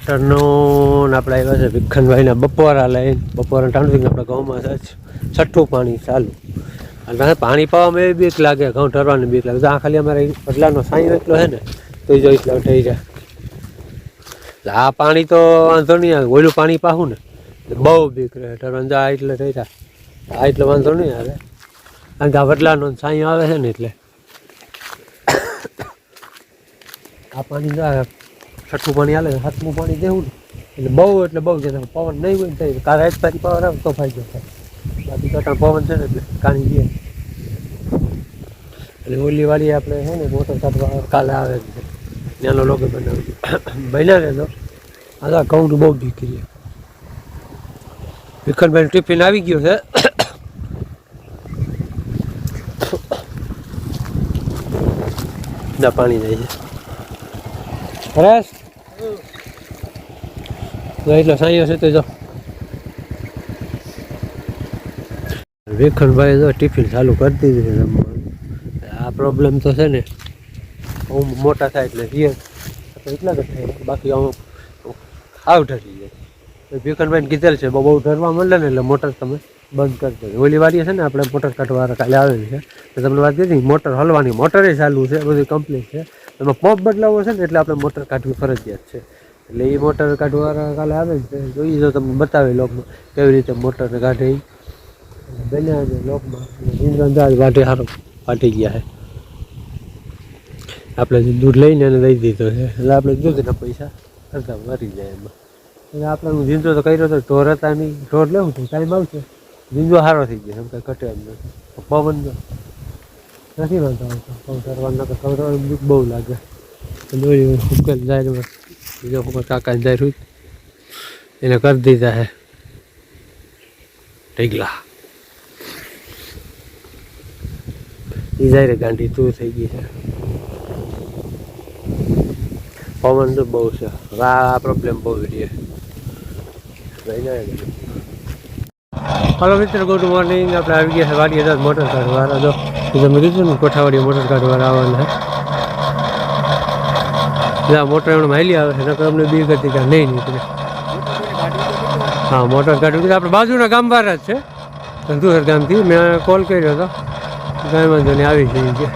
Afternoon આપણે આવ્યા છે ભીખનભાઈના બપોરા લઈને. બપોરા ટાણું આપણે ઘઉંમાં છઠ્ઠું પાણી ચાલુ. અને પાણી પાવામાં એવી બીક લાગે, ઘઉં ઠરવાની બીક લાગે. આ ખાલી અમારે બદલાનો સાંઈ એટલો છે ને તો એ જોઈ એટલે થઈ જાય. એટલે આ પાણી તો વાંધો નહીં આવે, ઓલું પાણી પાવું ને બહુ બીક રહે ઠરવાનું. આ એટલે થઈ જાય, આ એટલે વાંધો નહીં આવે, કારણ કે આ વડલાનો સાંઈ આવે છે ને એટલે. આ પાણી છઠ્ઠું પાણી હાલે, સાતમું પાણી દેવું ને એટલે બહુ છે. પવન નહીં હોય ને થાય કાલે જ પાછી પવન આવે તો ફાયદો થાય. બાકી કટા પવન છે ને એટલે કાણી દે. એટલે ઓલી વાળી આપણે છે ને મોટર કાઢવા કાલે આવે છે, નાનો લોકો બનાવી બન્યા રહે તો આ ઘઉં બહુ દીકરી. ભીખનભાઈ ટિફિન આવી ગયો છે. પાણી જાય છે હરેશ એટલે સાંયો છે તો જો ભીખનભાઈ જો ટિફિન ચાલુ કરી દીધું છે. આ પ્રોબ્લેમ તો છે ને હું મોટા થાય એટલે રીએ એટલા જ થાય, બાકી હું આવ ઢરી જાય. ભીખનભાઈને કીધેલ છે બહુ ઢરવા મળે ને એટલે મોટર તમે બંધ કરી દેજો. ઓલી વાળી છે ને આપણે મોટર કાઢવા કાલે આવેલી છે તો તમને વાત કીધી મોટર હલવાની, મોટરે ચાલુ છે, બધી કમ્પ્લીટ છે. એમાં પંપ બદલાવો છે ને એટલે આપણે મોટર કાઢવી ફરજિયાત છે. એટલે એ મોટર કાઢવા કાલે આવે છે, જોઈએ તો તમને બતાવે લોકમાં કેવી રીતે મોટર કાઢે. બન્યા છે લોકમાં અંદાજ વાઢે સારો વાટી ગયા છે. આપણે દૂધ લઈને એને દઈ દીધો છે એટલે આપણે દૂધના પૈસા કરતા મરી જાય એમાં. એટલે આપણે હું જીંદો તો કર્યો તો ઢોર હતા નહીં, ઢોર લેવું તો ટાઈમ આવશે. જીંદો સારો થઈ ગયો, એમ કંઈ ઘટે એમ નથી. પવન નથી વાંધો આવતો, પવન કરવાના તો કરવાનું દુઃખ બહુ લાગે. ઉકેલ જાય બીજો કાકા જાય રૂજ એને કરી દીધા હે ઢીગલા. એ જાય રે ગાંડી તું થઈ ગઈ છે. પવન તો બહુ છે, આ પ્રોબ્લેમ બહુ રહી. હલો મિત્ર, ગુડ મોર્નિંગ. આપણે આવી ગયા છે વાડીએ દસ મોટર કાઢવાળા. જો તમે કીધું ને કોઠાવાડીએ મોટર કાઢવાળા આવવાના છે. મોટર એમણે માયલી આવે છે, નકર અમને બી હતી કે નહીં નીકળે. હા, મોટર કાઢવી આપણે બાજુના ગામ વાળા જ છે, ધંધુસર ગામથી. મેં કોલ કર્યો હતો, કાંઈ વાંધો નહીં આવી છે કે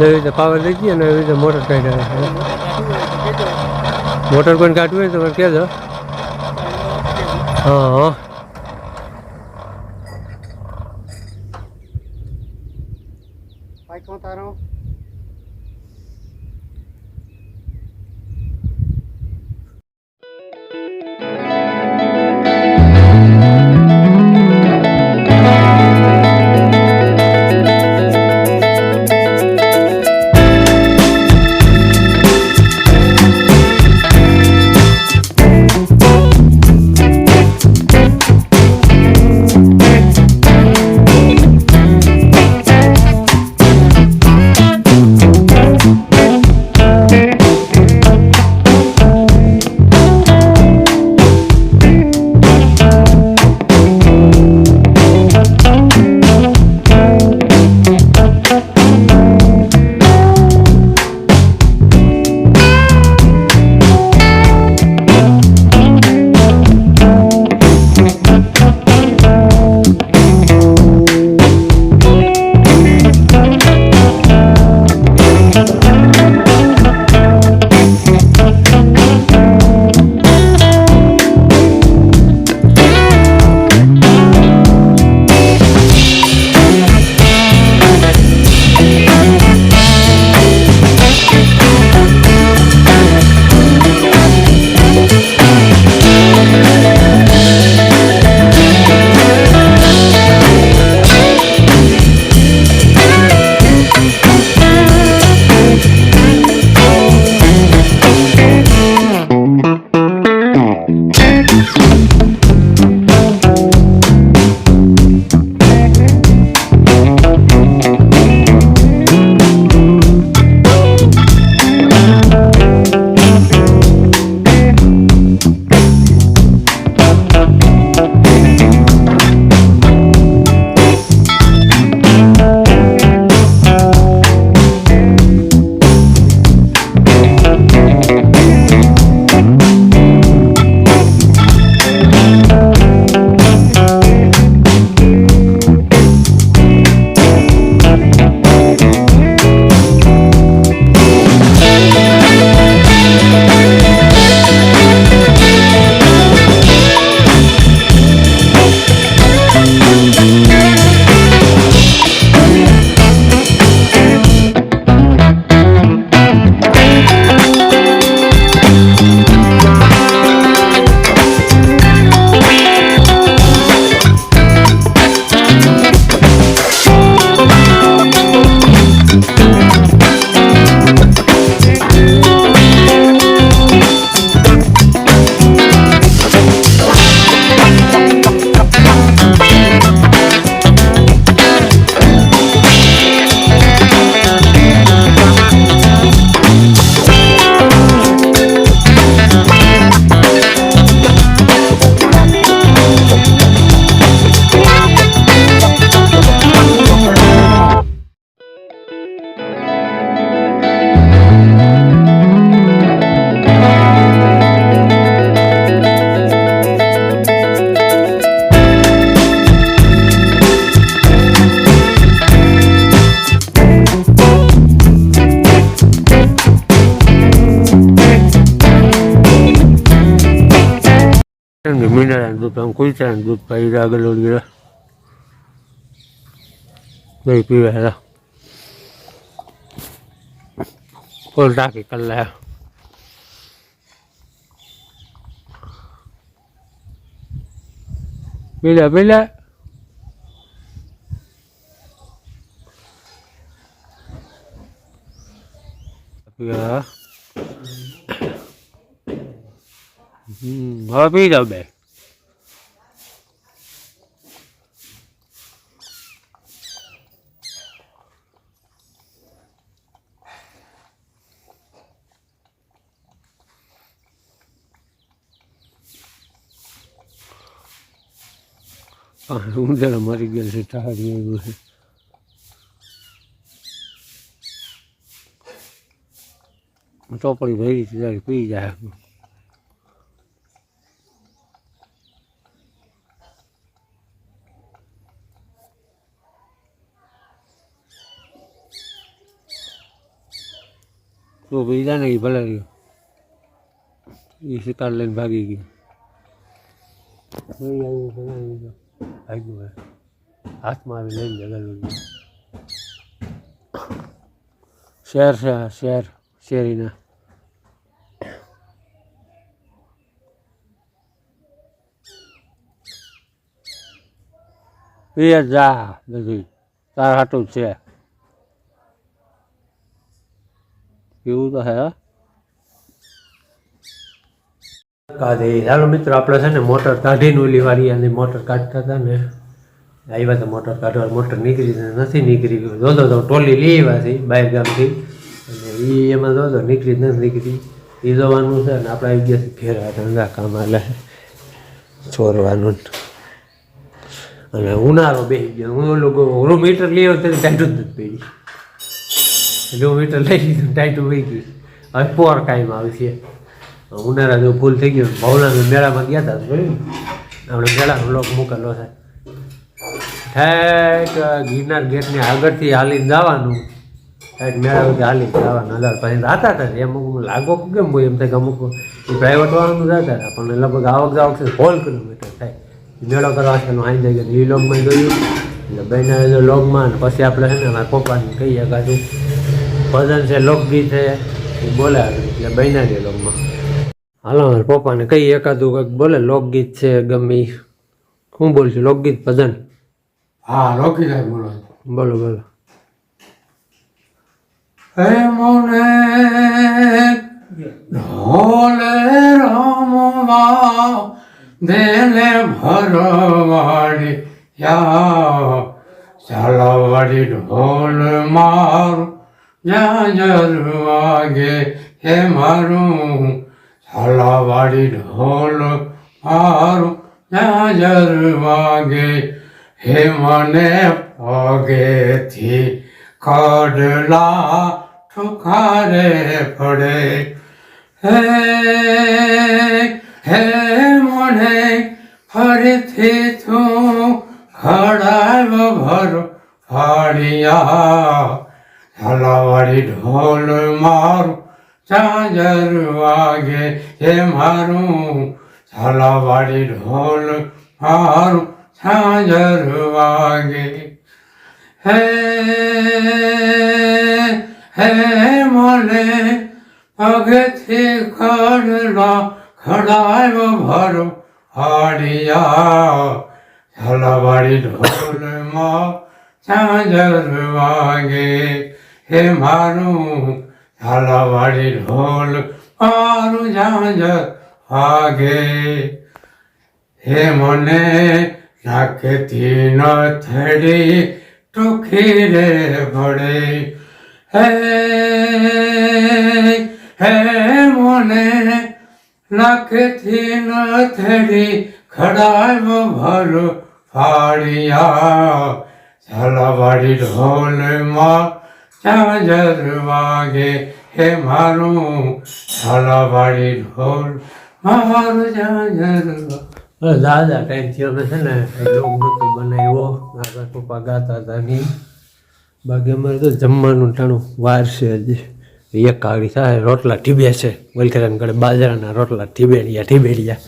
એવી રીતે પાવર દઈ ગઈ અને એવી રીતે મોટર કાઢ્યા છે. મોટર કોઈને કાઢવું હોય તો મને કહેજો. હા હા તારો મિનરલ દૂધ આમ કુલચાનું દૂધ પાઈ આગળ ઓળી દહીં પીવે હેરા ફૂલ ટાંકી કરી લે પીલા પીલા હવે પી જાવ બે ઉંદર મરી ગયેલ છે ટાળી એવું છે ચોપડી ભરી ત્યારે પી જાય તો પી જાય ને એ ભલે રહ્યો એ શિકાર લઈને ભાગી ગયો ભાગ્યું હાથમાં આવી લઈને જગાડું શેર છે શેર શેરીના એ જા બધું તાર હાટું છે એવું તો હે કાઢી ચાલો મિત્રો આપણે છે ને મોટર કાઢીને ઓલી વાળી અને મોટર કાઢતા હતા ને આવ્યા તો મોટર કાઢવા મોટર નીકળી નથી નીકળી ગયું જોતો તો ટોલી લઈ આવ્યા છે બહાર ગામથી અને એ એમાં જોતો નીકળી નથી નીકળી એ જોવાનું છે ને આપણે આવી ગયા ફેરવા ધંધા કામ હાલે છોરવાનું અને ઉનાળો બેસી ગયો હું ઓલું મીટર લઈ આવ્યો ત્યારે ટાઈટું જ નથી પડી જો મીટર લઈ લીધું ટાઈટું વહી ગયું હવે પોર કાયમ આવશે ઉનાળા જો ફૂલ થઈ ગયું ભાવના મેળામાં ગયા હતા જોયું આપણે મેળાનો લોક મૂકેલો છે ઠેક ગિરનાર ગેટની આગળથી હાલીને જવાનું ઠેક મેળાથી હાલીને જવાનું 1000 પછી જતા હતા એમ લાગો કેમ હોય એમ થાય કે અમુક એ પ્રાઇવેટ વાળાનું જતા હતા પણ લગભગ આવક જાવક છે 16 કિલોમીટર થાય મેળો કરવા છે આવી જાય એ લોગમાં જોયું એટલે બહેના જો લોગમાં પછી આપણે છે ને અમારા પપ્પાને કહીએ કાઢું ભજન છે લોકગીત છે એ બોલે એટલે બહેના જે લોગમાં હાલો મારા પપ્પાને કઈ એકાદું કંઈક બોલે લોકગીત છે ગમે શું બોલશું લોકગીત ભજન હા લોકગીત બોલો બોલો બોલો હે મોને ઢોલે રમવા દેને ભરવાડી યા ચાલવાડી ઢોલ મારું જાજર વાગે હે મારું ચાલવાડી ઢોલ મારું જાજર વાગે હે મને પગેથી કડલા ઠુકારે પડે હે હે મને ફરીથી તું ખડાવ ભરો ફાડિયા ઝાલાવાળી ઢોલ મારું ચાંજર વાગે હે મારું ઝાલાવાળી ઢોલ મારું ચાંજર વાગે હે હે મને પગથી ખડલા ખડાવ ભરો હાડિયા ઝાલાવાળી ઢોલમાં ચાંજર વાગે હે મારું ઝાલાવાળી ઢોલ મારું ઝાંઝર વાગે હે મને નાકેથી ન થડી ટોખી રે ભળે હે હે મને નાકેથી ન થડી ખડાવ ભરો ફાડિયા ઝાલાવાળી ઢોલમાં ચાંજર વાગે હે મારું ઝાલાવાળી ઢોલ મારું ચાંજર દાદા ટાઈમથી અમે છે ને લોક નહોતો બનાવ્યો મારા પપ્પા ગાતા હતા નહીં બાકી અમારે તો જમવાનું ટાણું વાર છે હજી એક કાળી થાય રોટલા ઠીબે છે વલખેરાને કડે બાજરાના રોટલા ઠીબેડિયા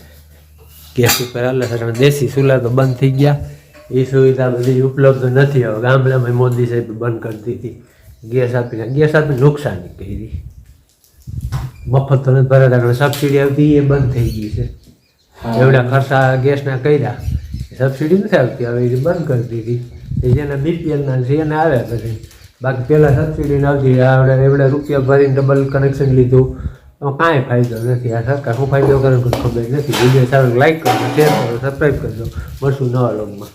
ગેસ ઉપર હાલે છે અને દેશી ચૂલા તો બંધ થઈ ગયા. એ સુવિધા બધી ઉપલબ્ધ નથી. હવે ગામડામાં મોદી સાહેબ બંધ કરી દીધી. ગેસ આપીને નુકસાની કરી. મફત તો નથી ભરાતા, સબસિડી આવતી એ બંધ થઈ ગઈ છે. એવડા ખર્ચા ગેસના કર્યા, સબસિડી નથી આવતી, હવે એ બંધ કરી દીધી. જેના બીપીએલના છે એને આવ્યા પછી, બાકી પહેલાં સબસિડી આવતી. એવડા રૂપિયા ભરીને ડબલ કનેક્શન લીધું, તો કાંઈ ફાયદો નથી. આ સરકાર શું ફાયદો કરે ખબર નથી. વિડીયો સારો લાઈક કરજો, શેર કરો, સબસ્ક્રાઈબ કરજો. મળશું નવા લોગમાં.